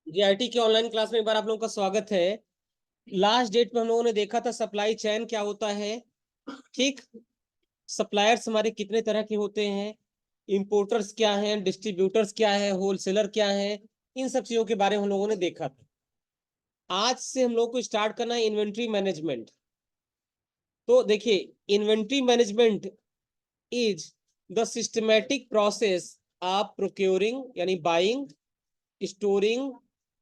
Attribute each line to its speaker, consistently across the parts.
Speaker 1: GIT के online class में एक बार आप लोगों का स्वागत है। लास्ट डेट में हम लोगों ने देखा था सप्लाई चेन क्या होता है। ठीक। सप्लायर्स हमारे कितने तरह के होते हैं, इंपोर्टर्स क्या हैं, डिस्ट्रीब्यूटर्स क्या है, होलसेलर क्या है, इन सब चीजों के बारे में हम लोगों ने देखा था। आज से हम लोग को स्टार्ट करना है इन्वेंट्री मैनेजमेंट। तो देखिए, inventory management is the systematic process of procuring यानी buying, storing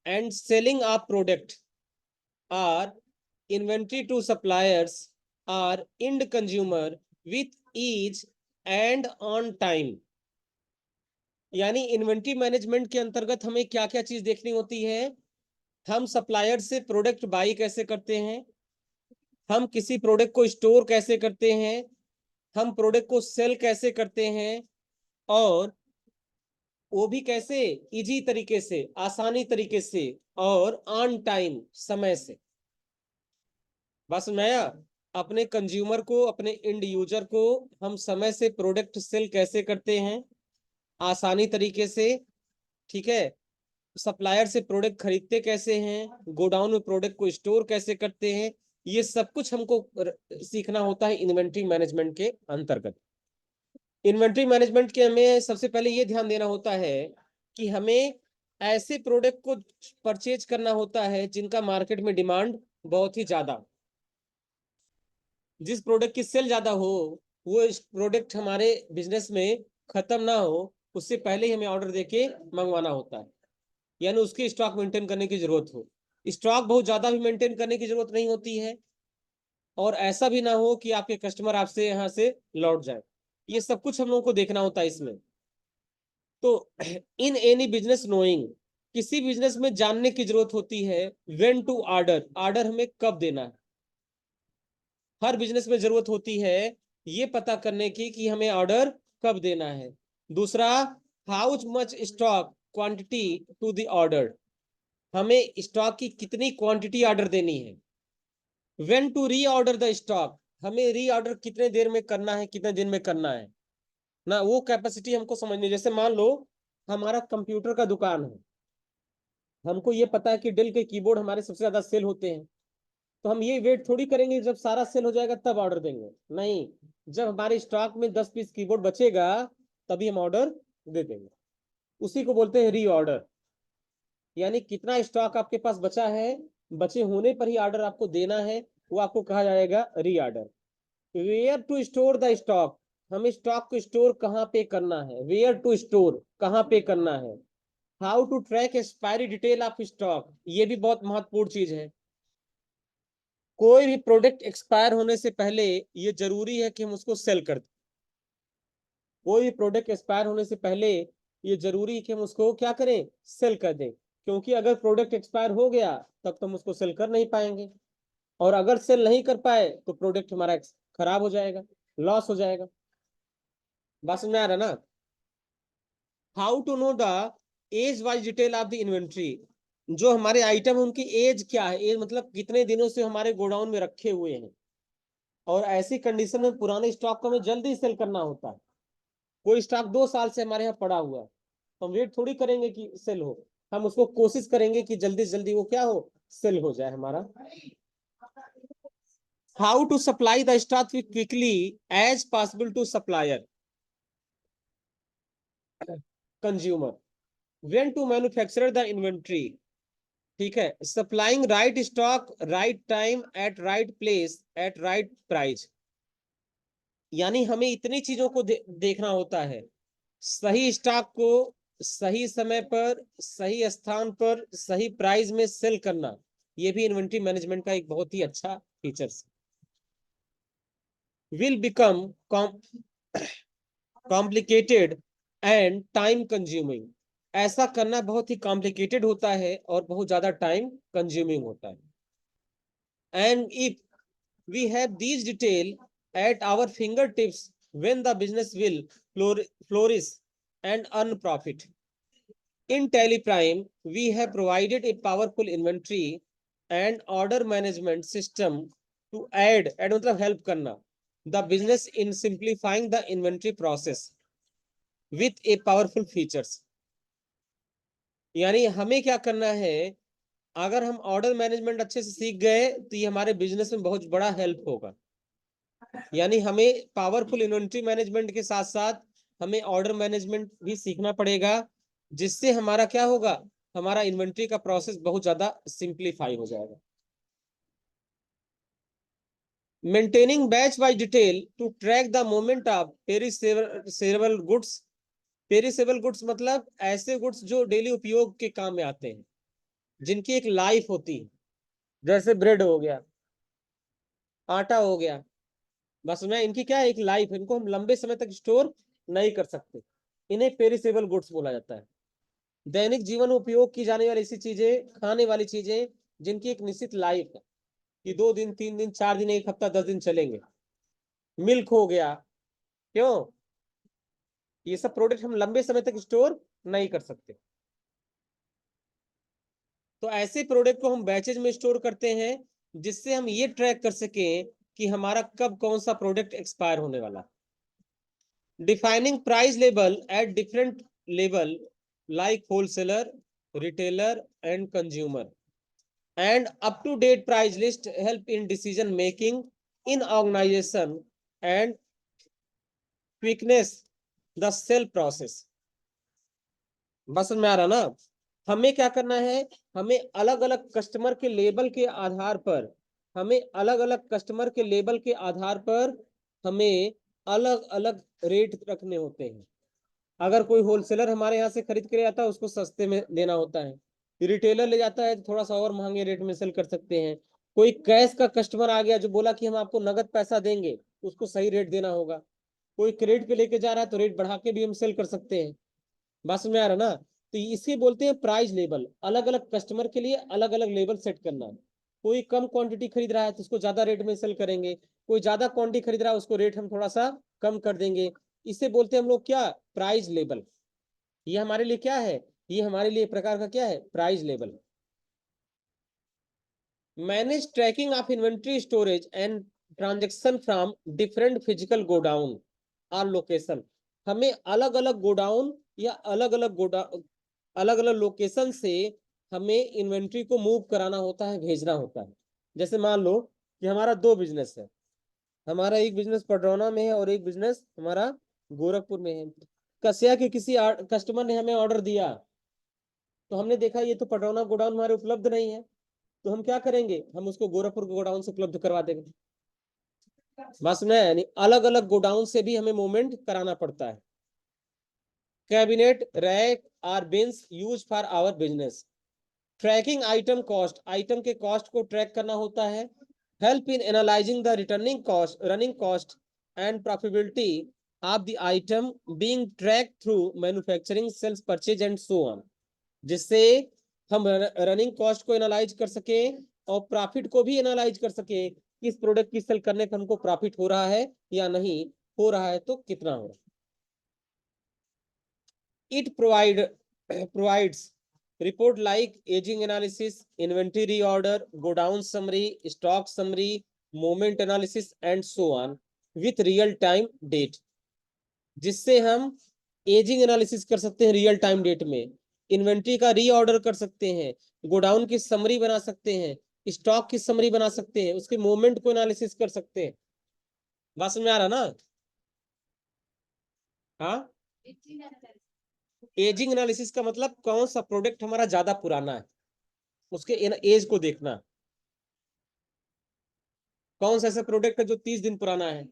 Speaker 1: and selling of product are inventory to suppliers or end consumer with ease and on time। यानी इन्वेंट्री मैनेजमेंट के अंतर्गत हमें क्या क्या चीज देखनी होती है। हम सप्लायर से प्रोडक्ट बाई कैसे करते हैं, हम किसी प्रोडक्ट को स्टोर कैसे करते हैं, हम प्रोडक्ट को सेल कैसे करते हैं, और वो भी कैसे, इजी तरीके से, आसानी तरीके से, और ऑन टाइम, समय से। बस मैं अपने कंज्यूमर को, अपने इंड यूजर को हम समय से प्रोडक्ट सेल कैसे करते हैं, आसानी तरीके से। ठीक है। सप्लायर से प्रोडक्ट खरीदते कैसे हैं, गोडाउन में प्रोडक्ट को स्टोर कैसे करते हैं, ये सब कुछ हमको सीखना होता है इन्वेंट्री मैनेजमेंट के अंतर्गत। इन्वेंट्री मैनेजमेंट के हमें सबसे पहले ये ध्यान देना होता है कि हमें ऐसे प्रोडक्ट को परचेज करना होता है जिनका मार्केट में डिमांड बहुत ही ज्यादा, जिस प्रोडक्ट की सेल ज्यादा हो, वो इस प्रोडक्ट हमारे बिजनेस में खत्म ना हो, उससे पहले ही हमें ऑर्डर देके मंगवाना होता है। यानी उसकी स्टॉक मेंटेन करने की जरूरत हो। स्टॉक बहुत ज्यादा भी मेंटेन करने की जरूरत नहीं होती है, और ऐसा भी ना हो कि आपके कस्टमर आपसे यहाँ से लौट जाए। ये सब कुछ हम लोगों को देखना होता है इसमें। तो इन एनी बिजनेस नोइंग, किसी बिजनेस में जानने की जरूरत होती है व्हेन टू ऑर्डर, ऑर्डर हमें कब देना है। हर बिजनेस में जरूरत होती है ये पता करने की कि हमें ऑर्डर कब देना है। दूसरा, how much stock quantity to the order, हमें स्टॉक की कितनी क्वांटिटी ऑर्डर देनी है। When to reorder the stock, हमें री ऑर्डर कितने देर में करना है, कितने दिन में करना है ना, वो कैपेसिटी हमको समझनी है। जैसे मान लो हमारा कंप्यूटर का दुकान है, हमको ये पता है कि डेल के कीबोर्ड हमारे सबसे ज्यादा सेल होते हैं, तो हम ये वेट थोड़ी करेंगे जब सारा सेल हो जाएगा तब ऑर्डर देंगे। नहीं, जब हमारे स्टॉक में 10 पीस कीबोर्ड बचेगा तभी हम ऑर्डर दे देंगे। उसी को बोलते हैं री ऑर्डर। यानी कितना स्टॉक आपके पास बचा है, बचे होने पर ही ऑर्डर आपको देना है, वो आपको कहा जाएगा reorder. Where to store the stock, हमें स्टॉक को स्टोर कहाँ पे करना है, वेयर टू स्टोर कहाँ पे करना है। How to track expiry detail of stock, ये भी बहुत महत्वपूर्ण चीज है। कोई भी प्रोडक्ट एक्सपायर होने से पहले ये जरूरी है कि हम उसको सेल कर दें। कोई भी प्रोडक्ट एक्सपायर होने से पहले ये जरूरी है कि हम उसको क्या करें, सेल कर दें। क्योंकि अगर प्रोडक्ट एक्सपायर हो गया तब तो हम उसको सेल कर नहीं पाएंगे, और अगर सेल नहीं कर पाए तो प्रोडक्ट हमारा खराब हो जाएगा, लॉस हो जाएगा। बात समझ में आ रहा ना। How to know the age wise detail of the inventory, जो हमारे आइटम उनकी एज क्या है, एज मतलब कितने दिनों से हमारे गोडाउन में रखे हुए हैं। और ऐसी कंडीशन में पुराने स्टॉक को हमें जल्दी सेल करना होता है। कोई स्टॉक 2 साल से हमारे यहाँ पड़ा हुआ है तो हम वेट थोड़ी करेंगे कि सेल हो, हम उसको कोशिश करेंगे कि जल्दी से जल्दी वो क्या हो, सेल हो जाए हमारा। How to supply the stock quickly as possible to supplier consumer. When to manufacture the inventory. ठीक है, supplying right stock right time at right place at right price. यानी हमें इतनी चीजों को देखना होता है। सही स्टॉक को सही समय पर, सही स्थान पर, सही प्राइस में सेल करना, ये भी इन्वेंट्री मैनेजमेंट का एक बहुत ही अच्छा features. Will become complicated and time consuming, ऐसा करना बहुत ही कॉम्प्लिकेटेड होता है और बहुत ज्यादा टाइम कंज्यूमिंग होता है। And if we have these detail at our fingertips, when the business will flourish and earn profit. In Teleprime, we have provided a powerful inventory and order management system to add मतलब help करना the business in simplifying the inventory process with a powerful features। यानी हमें क्या करना है, अगर हम order management अच्छे से सीख गए तो ये हमारे बिजनेस में बहुत बड़ा हेल्प होगा। यानी हमें पावरफुल इन्वेंट्री मैनेजमेंट के साथ साथ हमें ऑर्डर मैनेजमेंट भी सीखना पड़ेगा, जिससे हमारा क्या होगा, हमारा इन्वेंट्री का प्रोसेस बहुत ज्यादा सिंप्लीफाई हो जाएगा। Maintaining batch by detail to track the movement of perishable goods. Perishable goods मतलब ऐसे गुड्स जो डेली उपयोग के काम में आते हैं, जिनकी एक लाइफ होती है, जैसे ब्रेड हो गया, आटा हो गया, बस में इनकी क्या है, एक लाइफ है, इनको हम लंबे समय तक स्टोर नहीं कर सकते, इन्हें पेरिसेबल गुड्स बोला जाता है। दैनिक जीवन में उपयोग की जाने वाली ऐसी चीजें, खाने वाली चीजें जिनकी एक निश्चित लाइफ है, कि 2 दिन 3 दिन 4 दिन 1 हफ्ता 10 दिन चलेंगे। मिल्क हो गया, क्यों, ये सब प्रोडक्ट हम लंबे समय तक स्टोर नहीं कर सकते, तो ऐसे प्रोडक्ट को हम बैचेज में स्टोर करते हैं, जिससे हम ये ट्रैक कर सकें कि हमारा कब कौन सा प्रोडक्ट एक्सपायर होने वाला। Defining price level eight different level like wholesaler, retailer and consumer, and up to date price list help in decision making in organization and quickness the sell process। बस में आ रहा ना, हमें क्या करना है, हमें अलग अलग कस्टमर के लेबल के आधार पर, हमें अलग अलग कस्टमर के लेबल के आधार पर हमें अलग अलग रेट रखने होते हैं। अगर कोई होलसेलर हमारे यहाँ से खरीद के ले आता है, उसको सस्ते में देना होता है, रिटेलर ले जाता है तो थोड़ा सा और महंगे रेट में सेल कर सकते हैं। कोई कैश का कस्टमर आ गया जो बोला कि हम आपको नगद पैसा देंगे, उसको सही रेट देना होगा। कोई क्रेडिट पे लेके जा रहा है तो रेट बढ़ा के भी हम सेल कर सकते हैं। बस में आ रहा ना, तो इसे बोलते हैं प्राइस लेवल। अलग अलग कस्टमर के लिए अलग अलग लेवल सेट करना। कोई कम क्वांटिटी खरीद रहा है तो उसको ज्यादा रेट में सेल करेंगे, कोई ज्यादा क्वांटिटी खरीद रहा है उसको रेट हम थोड़ा सा कम कर देंगे। इसे बोलते हैं हम लोग क्या, प्राइस लेवल। ये हमारे लिए क्या है, ये हमारे लिए एक प्रकार का क्या है, price level. Manage tracking of inventory storage and transaction from different physical godown और लोकेशन। हमें अलग अलग गोडाउन या अलग अलग लोकेशन से हमें इन्वेंट्री को मूव कराना होता है, भेजना होता है। जैसे मान लो कि हमारा 2 बिजनेस है, हमारा एक बिजनेस पडरौना में है और एक बिजनेस हमारा गोरखपुर में है। कस्या के किसी कस्टमर ने हमें ऑर्डर दिया, तो हमने देखा ये तो पडरौना गोडाउन हमारे उपलब्ध नहीं है, तो हम क्या करेंगे, हम उसको गोरखपुर के गोडाउन से उपलब्ध करवा देंगे। बस में यानी अलग अलग गोडाउन से भी हमें मूवमेंट कराना पड़ता है। Cabinet, rack or bins use for our business. Tracking item cost, item के कॉस्ट को ट्रैक करना होता है। Help in analysing the returning cost, running cost and profitability of the item being track through manufacturing, sales, purchase and so on. जिससे हम running cost को analyse कर सके और प्रॉफिट को भी एनालाइज कर सके, किस प्रोडक्ट की सेल करने पर हमको प्रॉफिट हो रहा है या नहीं हो रहा है, तो कितना हो रहा है। It provides report like aging analysis, inventory reorder, go down summary, stock summary, moment analysis and so on with real time date, जिससे हम एजिंग एनालिसिस कर सकते हैं रियल टाइम डेट में, इन्वेंट्री का रीऑर्डर कर सकते हैं, गोडाउन की समरी बना सकते हैं, स्टॉक की समरी बना सकते हैं, उसके मूवमेंट को एनालिसिस कर सकते हैं। बस में आ रहा ना, हाँ। एजिंग एनालिसिस का मतलब कौन सा प्रोडक्ट हमारा ज्यादा पुराना है, उसके एज को देखना। कौन सा ऐसा प्रोडक्ट है जो 30 दिन पुराना है,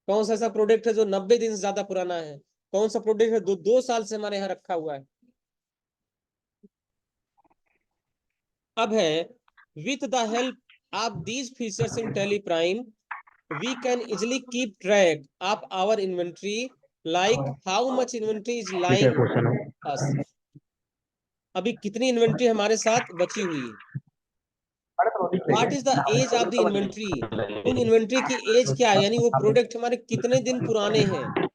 Speaker 1: कौन सा ऐसा प्रोडक्ट है जो 90 दिन से ज्यादा पुराना है, कौन सा प्रोडक्ट है 2 साल से हमारे यहाँ रखा हुआ है। अब है, with the help of these features in Tally Prime we can easily keep track of our inventory, like how much inventory is
Speaker 2: ठीक है,
Speaker 1: लाइंग
Speaker 2: क्वेश्चन हो।
Speaker 1: अस। अभी कितनी इन्वेंट्री हमारे साथ बची हुई है। What is the age of the inventory, उन इन्वेंट्री की एज क्या है, यानी वो प्रोडक्ट हमारे कितने दिन पुराने हैं।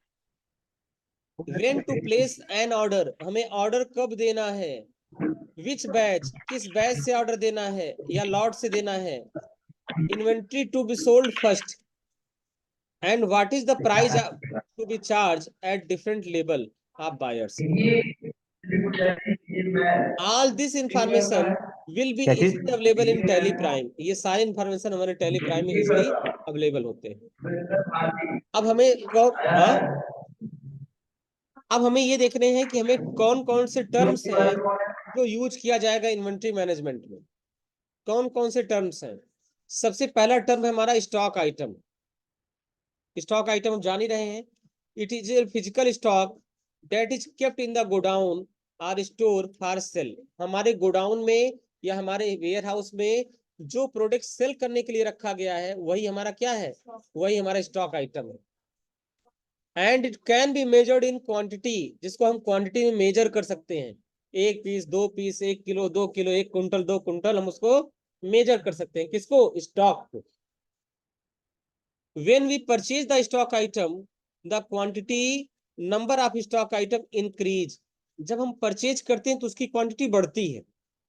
Speaker 1: When to place an order, हमें ऑर्डर कब देना है। विच बैच, किस बैच से ऑर्डर देना है या लॉट से देना है। Inventory to be sold first and what is the price to be charge at different level of buyers. All this information will be
Speaker 2: क्या चीज?
Speaker 1: Easily available in Tally Prime. ये सारे इंफॉर्मेशन हमारे टैली प्राइम में easily available होते हैं। अब हमें अब हमें ये देखने हैं कि हमें कौन कौन से टर्म्स हैं जो यूज किया जाएगा इन्वेंट्री मैनेजमेंट में। कौन कौन से टर्म्स हैं? सबसे पहला टर्म है हमारा स्टॉक आइटम। स्टॉक आइटम हम जान ही रहे हैं, it is a physical stock that is kept in the godown or store for sale. हमारे गोडाउन में या हमारे वेयर हाउस में जो प्रोडक्ट सेल करने के लिए रखा गया है वही हमारा क्या है, वही हमारा स्टॉक आइटम है। And it can be measured in quantity, जिसको हम क्वांटिटी में मेजर कर सकते हैं। 1 piece 2 piece, 1 kilo 2 kilo, 1 quintal 2 quintal, हम उसको मेजर कर सकते हैं। किसको? स्टॉक को। when we purchase the stock item, the quantity number of stock item increase। जब हम परचेज करते हैं तो उसकी क्वांटिटी बढ़ती है।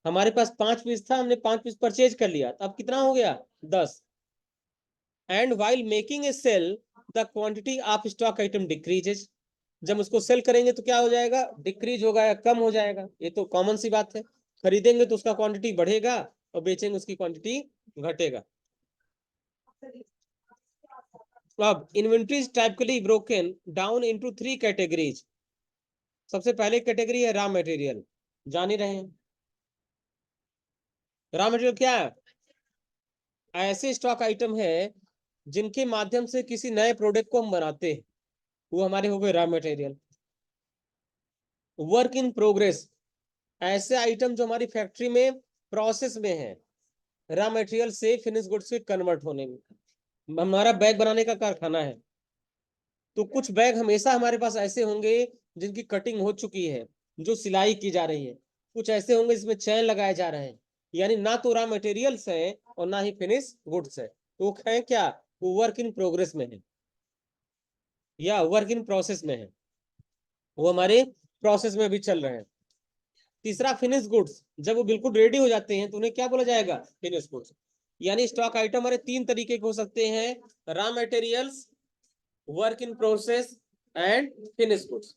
Speaker 1: हमारे पास 5 पीस था, हमने 5 पीस परचेज कर लिया, अब कितना हो गया? 10। And while making a sell, the quantity of stock item decreases। जब उसको सेल करेंगे तो क्या हो जाएगा? डिक्रीज होगा या कम हो जाएगा। ये तो कॉमन सी बात है। खरीदेंगे तो उसका क्वांटिटी बढ़ेगा और बेचेंगे उसकी क्वांटिटी घटेगा। अब inventory typically broken down into 3 categories. सबसे पहले कैटेगरी है रॉ मटेरियल, जान ही रहे हैं। रॉ मटेरियल क्या है? ऐसे स्टॉक आइटम है जिनके माध्यम से किसी नए प्रोडक्ट को हम बनाते हैं, वो हमारे हो गए raw material. Work in progress, ऐसे आइटम जो हमारी फैक्ट्री में प्रोसेस में है, रॉ मटेरियल से फिनिश गुड्स के कन्वर्ट होने में। हमारा बैग बनाने का कारखाना है, तो कुछ बैग हमेशा हमारे पास ऐसे होंगे जिनकी कटिंग हो चुकी है, जो सिलाई की जा रही है। कुछ ऐसे होंगे जिसमें चैन लगाए जा रहे हैं, यानी ना तो रॉ मटेरियल्स है और ना ही फिनिश गुड्स है। तो वो है क्या? वो वर्क इन प्रोग्रेस में है या वर्क इन प्रोसेस में है, वो हमारे प्रोसेस में भी चल रहे हैं। तीसरा फिनिश गुड्स, जब वो बिल्कुल रेडी हो जाते हैं तो उन्हें क्या बोला जाएगा? Finish goods. यानी स्टॉक आइटम हमारे 3 तरीके के हो सकते हैं, raw materials, work in process and finish goods.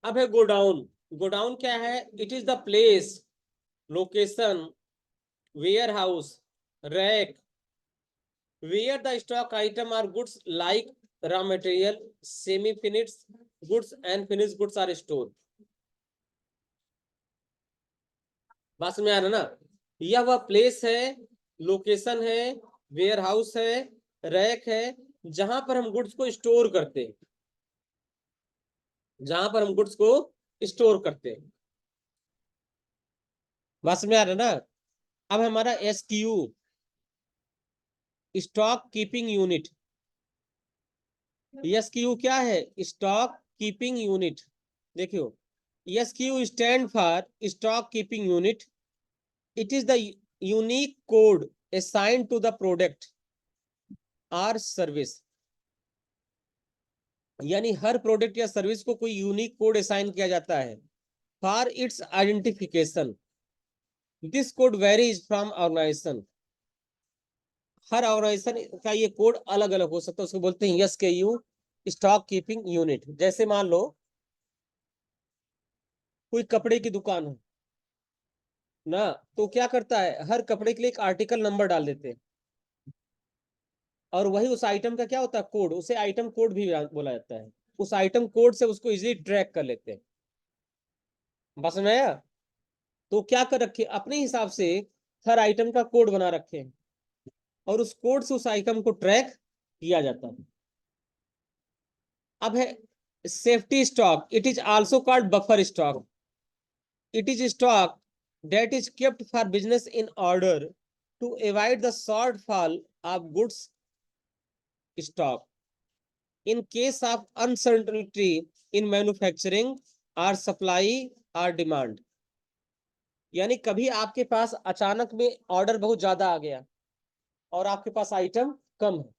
Speaker 1: अब है गोडाउन। गोडाउन क्या है? It is the place, location, warehouse, rack where the stock item or goods like raw material, semi finished goods and finish goods are store. बात में आ रहा ना? यह वह प्लेस है, लोकेशन है, वेयर हाउस है, रैक है, जहां पर हम गुड्स को स्टोर करते हैं, जहां पर हम गुड्स को स्टोर करते हैं। बात में आ रहा ना? अब हमारा SKU, stock keeping unit. SKU क्या है? Stock keeping unit. देखियो, SKU stands for stock keeping unit. It is the unique code assigned to the product or service. यानी हर प्रोडक्ट या सर्विस को कोई यूनिक कोड असाइन किया जाता है for its identification. This code varies from organisation. हर ऑर्गेनाइजेशन का ये कोड अलग अलग हो सकता है, उसको बोलते हैं एसक्यू, स्टॉक कीपिंग यूनिट। जैसे मान लो कोई कपड़े की दुकान है ना, तो क्या करता है, हर कपड़े के लिए एक आर्टिकल नंबर डाल देते हैं, और वही उस आइटम का क्या होता है? कोड। उसे आइटम कोड भी बोला जाता है। उस आइटम कोड से उसको इजीली ट्रैक कर लेते हैं। बस में आया? तो क्या कर रखे, अपने हिसाब से हर आइटम का कोड बना रखे हैं, और उस कोड से उस आइटम को ट्रैक किया जाता है। अब है safety stock. It is also called buffer stock. It is stock that is kept for business in order to avoid the shortfall of goods stock in case of uncertainty in manufacturing or supply or demand। यानी कभी आपके पास अचानक में order बहुत ज्यादा आ गया और आपके पास आइटम कम है,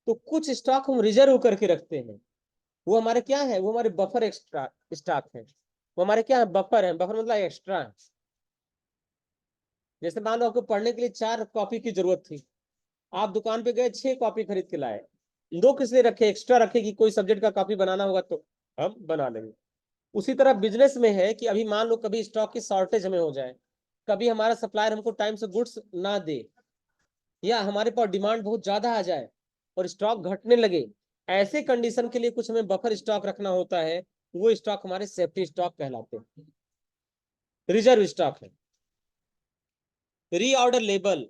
Speaker 1: तो कुछ स्टॉक हम रिजर्व करके रखते हैं। वो हमारे क्या है? वो हमारे बफर एक्स्ट्रा स्टॉक है। वो हमारे क्या है? बफर है। बफर मतलब एक्स्ट्रा है। जैसे मान लो आपको पढ़ने के लिए 4 कॉपी की जरूरत थी, आप दुकान पे गए 6 कॉपी खरीद के लाए, 2 किस लिए रखे? एक्स्ट्रा रखे कि कोई सब्जेक्ट का कॉपी बनाना होगा तो। हम बना लेंगे। उसी तरह बिजनेस में है कि अभी मान लो कभी स्टॉक की शॉर्टेज हमें हो जाए, कभी हमारा सप्लायर हमको टाइम से गुड्स ना दे, या हमारे पास डिमांड बहुत ज्यादा आ जाए और स्टॉक घटने लगे, ऐसे कंडीशन के लिए कुछ हमें बफर स्टॉक रखना होता है। वो स्टॉक हमारे सेफ्टी स्टॉक कहलाते हैं, रिजर्व स्टॉक है। Reorder label,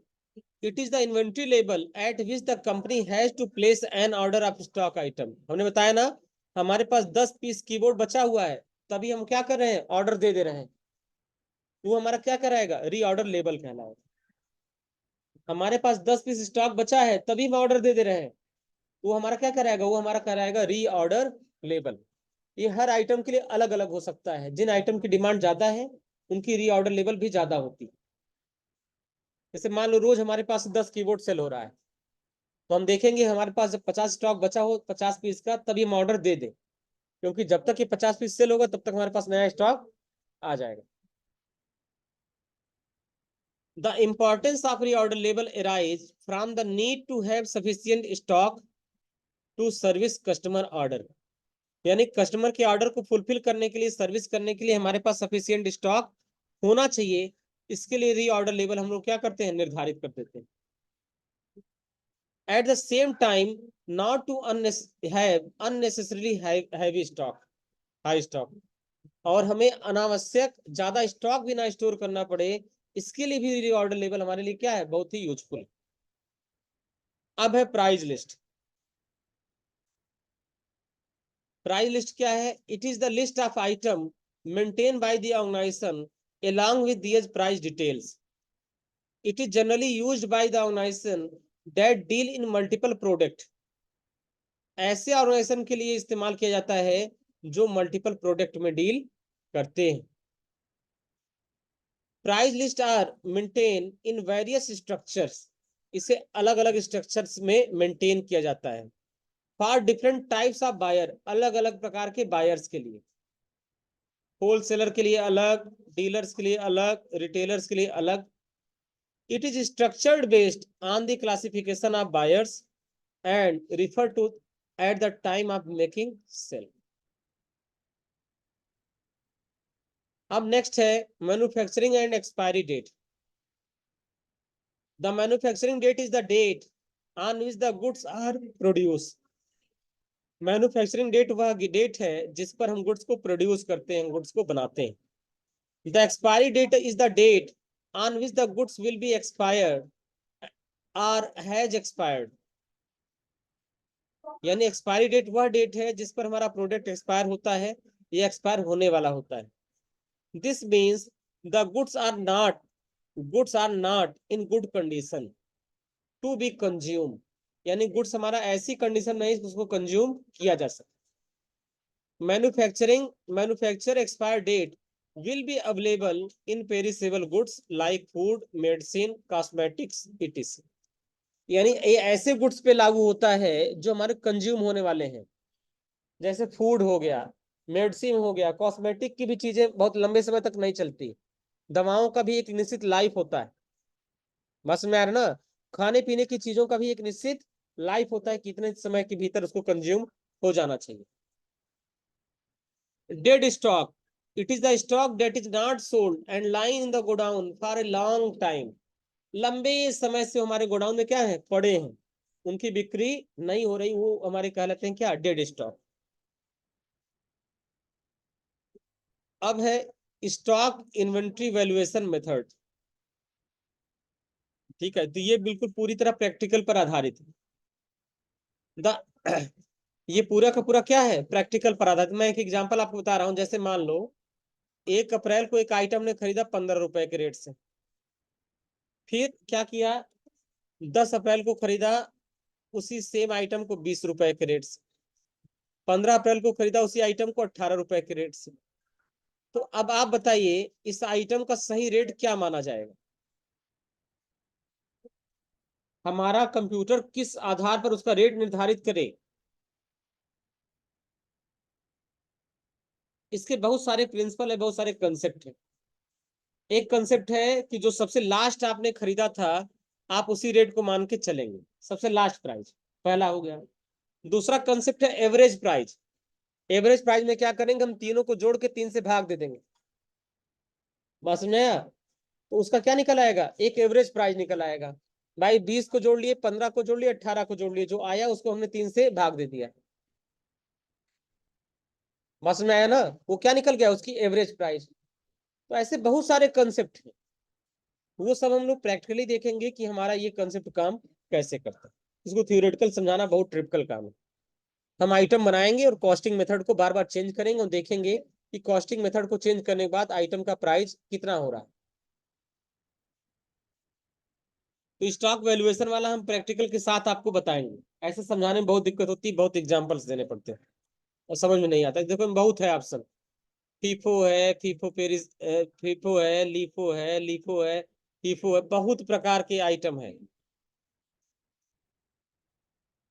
Speaker 1: it is the inventory label eight which the company has to place an order of stock item. हमने बताया ना, हमारे पास 10 पीस कीबोर्ड बचा हुआ है, तभी हम क्या कर रहे हैं, ऑर्डर दे रहे हैं, वो हमारा क्या कराएगा, रीऑर्डर लेबल कहलाएगा। हमारे पास 10 पीस स्टॉक बचा है, तभी हम ऑर्डर दे रहे हैं, वो हमारा क्या कराएगा, वो हमारा कराएगा रीऑर्डर लेबल। ये हर आइटम के लिए अलग अलग हो सकता है, जिन आइटम की डिमांड ज्यादा है उनकी रीऑर्डर लेवल भी ज्यादा होती है। जैसे मान लो रोज हमारे पास 10 कीबोर्ड सेल हो रहा है, तो हम देखेंगे हमारे पास जब 50 स्टॉक बचा हो 50 पीस का, तभी हम ऑर्डर दे दें, क्योंकि जब तक ये 50 पीस सेल होगा तब तक हमारे पास नया स्टॉक आ जाएगा। The importance of reorder label arise from the need to have sufficient stock to service customer order। यानी कस्टमर के ऑर्डर को फुलफिल करने के लिए, सर्विस करने के लिए हमारे पास सफिशियंट स्टॉक होना चाहिए। इसके लिए रीऑर्डर लेवल हम लोग क्या करते हैं, निर्धारित कर देते हैं। At the same time not to have unnecessarily heavy stock, high stock, और हमें अनावश्यक ज्यादा स्टॉक भी ना स्टोर करना पड़े, इसके लिए भी रीऑर्डर लेवल हमारे लिए क्या है, बहुत ही यूजफुल। अब है प्राइस लिस्ट। प्राइस लिस्ट क्या है, it is the list of item maintain by the organisation along with these price details. It is generally used by the organization that deal in multiple product। ऐसे organisation के लिए इस्तेमाल किया जाता है जो मल्टीपल प्रोडक्ट में डील करते हैं। Price list are maintain in various structures, इसे अलग अलग स्ट्रक्चर्स में मेंटेन किया जाता है। For different types of buyer, अलग अलग प्रकार के बायर्स के लिए, होलसेलर के लिए अलग, डीलर्स के लिए अलग, रिटेलर्स के लिए अलग। It is structured based on the classification of buyers and referred to at the time of making sale। अब नेक्स्ट है manufacturing and expiry date. The manufacturing date is the date on which the goods are produce. Manufacturing date वह date है जिस पर हम goods को produce करते हैं, गुड्स को बनाते हैं। The expiry date is the date on which the goods will be expired और हैज एक्सपायर्ड। यानी एक्सपायरी डेट वह डेट है जिस पर हमारा प्रोडक्ट एक्सपायर होता है या एक्सपायर होने वाला होता है। This means the goods are not in good condition to be consume. यानी गुड्स हमारा ऐसी कंडीशन में है उसको कंज्यूम किया जा सकता। Manufacture expire date will be available in perishable goods like food, medicine, cosmetics, etc। यानी ये ऐसे गुड्स पे लागू होता है जो हमारे कंज्यूम होने वाले हैं, जैसे फूड हो गया, मेडिसिन हो गया, कॉस्मेटिक की भी चीजें बहुत लंबे समय तक नहीं चलती, दवाओं का भी एक निश्चित लाइफ होता है, बस में आ रहा ना, खाने पीने की चीजों का भी एक निश्चित लाइफ होता है, कितने समय के भीतर उसको कंज्यूम हो जाना चाहिए। Dead stock, it is the stock that is not sold and lying in the godown for a long time. लंबे समय से हमारे गोडाउन में क्या है, पड़े हैं, उनकी बिक्री नहीं हो रही, वो हमारे कहलाते हैं क्या, डेड स्टॉक। अब है स्टॉक इन्वेंट्री वैल्यूएशन मेथड। ठीक है, तो ये बिल्कुल पूरी तरह प्रैक्टिकल पर आधारित है। ये पूरा का पूरा क्या है, प्रैक्टिकल पर आधारित। मैं एक एग्जांपल आपको बता रहा हूं, जैसे मान लो 1 अप्रैल को एक आइटम ने खरीदा 15 रुपए के रेट से, फिर क्या किया, 10 अप्रैल को खरीदा उसी सेम आइटम को 20 रुपए के रेट से, 15 अप्रैल को खरीदा उसी आइटम को 18 रुपए के रेट से। तो अब आप बताइए इस आइटम का सही रेट क्या माना जाएगा, हमारा कंप्यूटर किस आधार पर उसका रेट निर्धारित करे। इसके बहुत सारे प्रिंसिपल है, बहुत सारे कंसेप्ट है। एक कंसेप्ट है कि जो सबसे लास्ट आपने खरीदा था आप उसी रेट को मान के चलेंगे, सबसे लास्ट प्राइस, पहला हो गया। दूसरा कंसेप्ट है एवरेज प्राइस, एवरेज प्राइस में क्या करेंगे, हम तीनों को जोड़ के 3 से भाग दे देंगे। बात समझ आया? तो उसका क्या निकल आएगा, एक एवरेज प्राइस निकल आएगा। भाई 20 को जोड़ लिए, 15 को जोड़ लिए, 18 को जोड़ लिए, जो आया उसको हमने 3 से भाग दे दिया। बात समझ में आया ना? वो क्या निकल गया, उसकी एवरेज प्राइस। तो ऐसे बहुत सारे कंसेप्ट हैं, वो सब हम लोग प्रैक्टिकली देखेंगे कि हमारा ये कंसेप्ट काम कैसे करता है। इसको थियोरेटिकल समझाना बहुत ट्रिपिकल काम है। हम आइटम बनाएंगे और कॉस्टिंग मेथड को बार बार चेंज करेंगे और देखेंगे कि कॉस्टिंग मेथड को चेंज करने के बाद आइटम का प्राइस कितना हो रहा है। तो स्टॉक वैल्यूएशन वाला हम प्रैक्टिकल के साथ आपको बताएंगे। ऐसे समझाने में बहुत दिक्कत होती है, बहुत एग्जांपल्स देने पड़ते हैं और समझ में नहीं आता। देखो बहुत है ऑप्शन, फीफो है, फीफो पेरिस, फीफो है, लीफो है, लीफो है, फीफो है, बहुत प्रकार के आइटम है।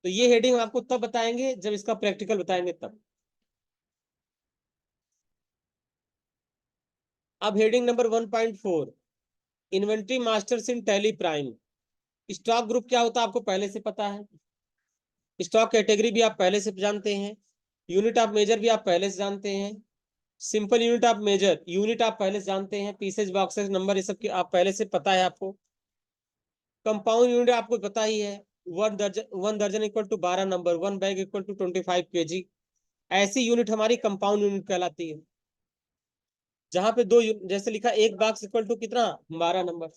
Speaker 1: तो ये हेडिंग हम आपको तब बताएंगे जब इसका प्रैक्टिकल बताएंगे तब। अब heading number 1.4, inventory masters in Tally prime. Stock group क्या होता है आपको पहले से पता है, स्टॉक कैटेगरी भी आप पहले से जानते हैं, यूनिट ऑफ मेजर भी आप पहले से जानते हैं, simple unit of measure unit आप पहले से जानते हैं, पीसेज बॉक्सेस नंबर ये सब आप पहले से पता है आपको। कंपाउंड यूनिट आपको पता ही है, 1 दर्जन equal to 12 number, 1 bag equal to 25 kg। ऐसी यूनिट हमारी कंपाउंड यूनिट कहलाती है, जहां पे दो जैसे लिखा एक बॉक्स इक्वल टू कितना, 12 नंबर।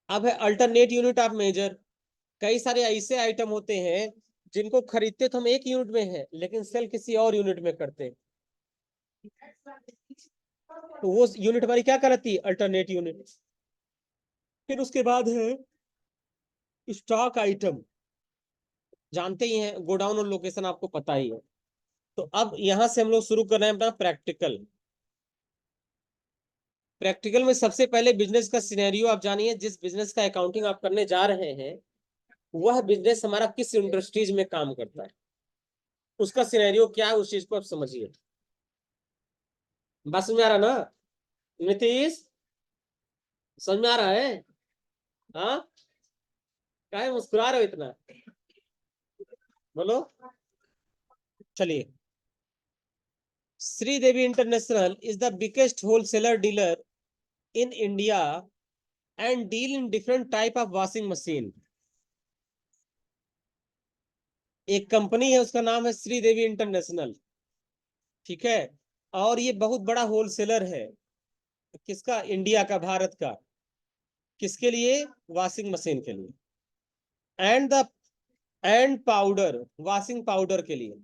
Speaker 1: अब है अल्टरनेट यूनिट ऑफ मेजर। कई सारे ऐसे आइटम होते हैं जिनको खरीदते तो हम एक यूनिट में है लेकिन सेल किसी और यूनिट में करते हैं, तो वो यूनिट हमारी क्या कहलाती है, अल्टरनेट यूनिट। फिर उसके बाद है स्टॉक आइटम, जानते ही हैं, गोडाउन और लोकेशन आपको पता ही है। तो अब यहां से हम लोग शुरू कर रहे हैं अपना प्रैक्टिकल। प्रैक्टिकल में सबसे पहले बिजनेस का सिनेरियो आप जानिए, जिस बिजनेस का अकाउंटिंग आप करने जा रहे हैं वह बिजनेस हमारा किस इंडस्ट्रीज में काम करता है, उसका सिनेरियो क्या है, उस चीज को आप समझिए। बस में आ रहा ना नीतीश, समझ में आ रहा है? हाँ, काहे मुस्कुरा रहे हो इतना, बोलो। चलिए, Sridevi international is the biggest wholesaler dealer in India and deal in different type of washing machine। एक कंपनी है उसका नाम है श्रीदेवी इंटरनेशनल, ठीक है, और ये बहुत बड़ा होलसेलर है, किसका, इंडिया का, भारत का। किसके लिए, वॉशिंग मशीन के लिए, and the and powder, washing powder के लिए।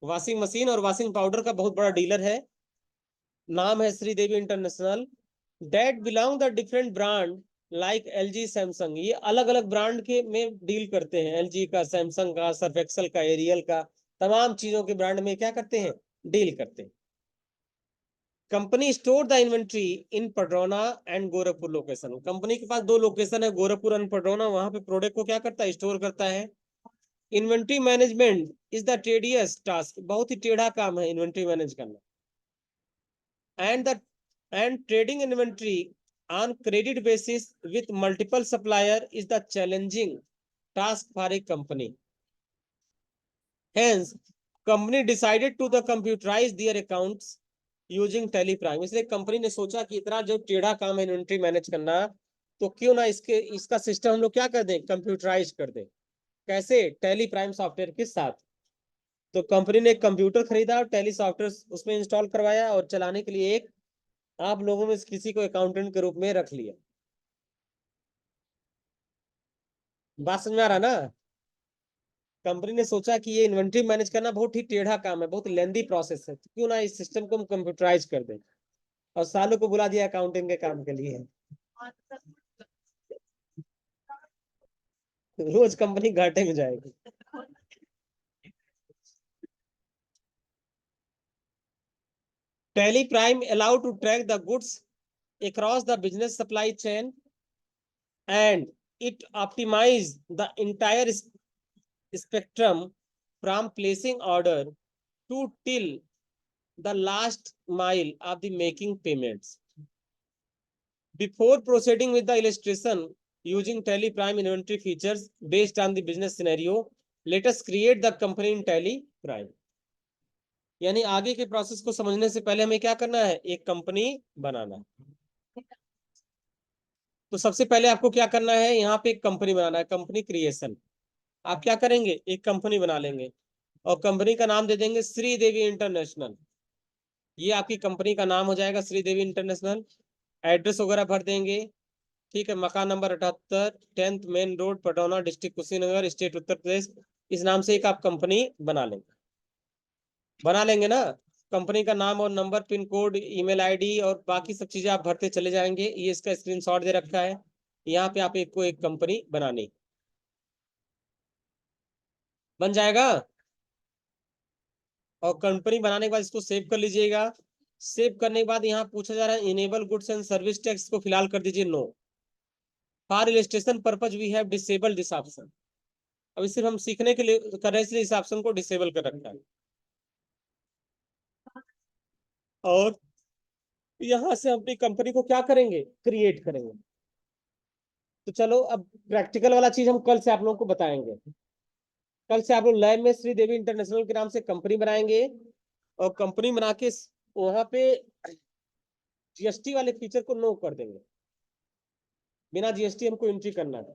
Speaker 1: वॉशिंग मशीन और वॉशिंग पाउडर का बहुत बड़ा डीलर है, नाम है Sridevi International. That belong the different brand like LG Samsung, ये अलग अलग ब्रांड के में डील करते हैं, एलजी का, सैमसंग का, सर्फ एक्सल का, एरियल का, तमाम चीजों के ब्रांड में क्या करते हैं, डील करते हैं। Company store the inventory in Padrauna and Gorakhpur location, company के पास दो लोकेशन है, गोरखपुर एंड पडरौना, वहां पे प्रोडक्ट को क्या करता है, स्टोर करता है। Inventory management is the tedious task, बहुत ही टेढ़ा काम है इन्वेंट्री मैनेज करना। And the and trading inventory on credit basis with multiple supplier is the challenging task for a company. Hence, company decided to the computerize their accounts using teleprime। इसलिए company ने सोचा कि इतना जो टेढ़ा काम है इन्वेंट्री मैनेज करना, तो क्यों ना इसका सिस्टम हम लोग क्या कर दें, कंप्यूटराइज कर दें। कैसे, टेली प्राइम सॉफ्टवेयर के साथ। तो कंपनी ने एक कंप्यूटर खरीदा और टेली सॉफ्टवेयर उसमें इंस्टॉल करवाया और चलाने के लिए एक आप लोगों में किसी को अकाउंटेंट के रूप में रख लिया। बात समझ में आ रहा ना? कंपनी ने सोचा कि ये इन्वेंट्री मैनेज करना बहुत ही टेढ़ा काम है, बहुत लेंदी प्रोसेस है, तो क्यों ना इस सिस्टम को हम कंप्यूटराइज कर दें, और सालों को बुला दिया अकाउंटिंग के काम के लिए। रोज कंपनी घाटे में जाएगी। Tally Prime allow to track the goods across the business supply chain and it optimize the entire spectrum from placing order to till the last mile of the making payments। Before proceeding with the illustration, using Tally Prime inventory features based on the business scenario. Let us create the company in Tally Prime. यानी आगे के process को समझने से पहले हमें क्या करना है, एक कंपनी बनाना है। तो सबसे पहले आपको क्या करना है, यहाँ पे एक कंपनी बनाना है, कंपनी क्रिएशन। आप क्या करेंगे, एक कंपनी बना लेंगे और कंपनी का नाम दे देंगे श्रीदेवी इंटरनेशनल। ये आपकी कंपनी का नाम हो जाएगा, श्रीदेवी इंटरनेशनल। एड्रेस वगैरह भर देंगे, ठीक है। मकान number 78, 10th main road, Patauna, district Kushinagar, state Uttar Pradesh. इस नाम से एक आप कंपनी बना लेंगे ना। कंपनी का नाम और number, pin code, email ID और बाकी सब चीजें आप भरते चले जाएंगे। ये इसका स्क्रीनशॉट दे रखा है। यहाँ पे आप एक कंपनी बनानी, बन जाएगा। और कंपनी बनाने के बाद इसको सेव कर लीजिएगा। सेव करने के बाद यहाँ पूछा जा रहा है enable goods and service tax को फिलहाल कर दीजिए no. For illustration purpose we have disable this option. अभी सिर्फ हम सीखने के लिए कर रहे हैं, इसलिए इस ऑप्शन को डिसेबल कर रखा है। और यहाँ से अपनी कंपनी को क्या करेंगे, क्रिएट करेंगे। तो चलो अब प्रैक्टिकल वाला चीज हम कल से आप लोगों को बताएंगे। कल से आप लोग लैब में श्रीदेवी इंटरनेशनल के नाम से कंपनी बनाएंगे और कंपनी बना के वहां पे जीएसटी वाले फीचर को नो कर देंगे। बिना जीएसटी हमको एंट्री करना है।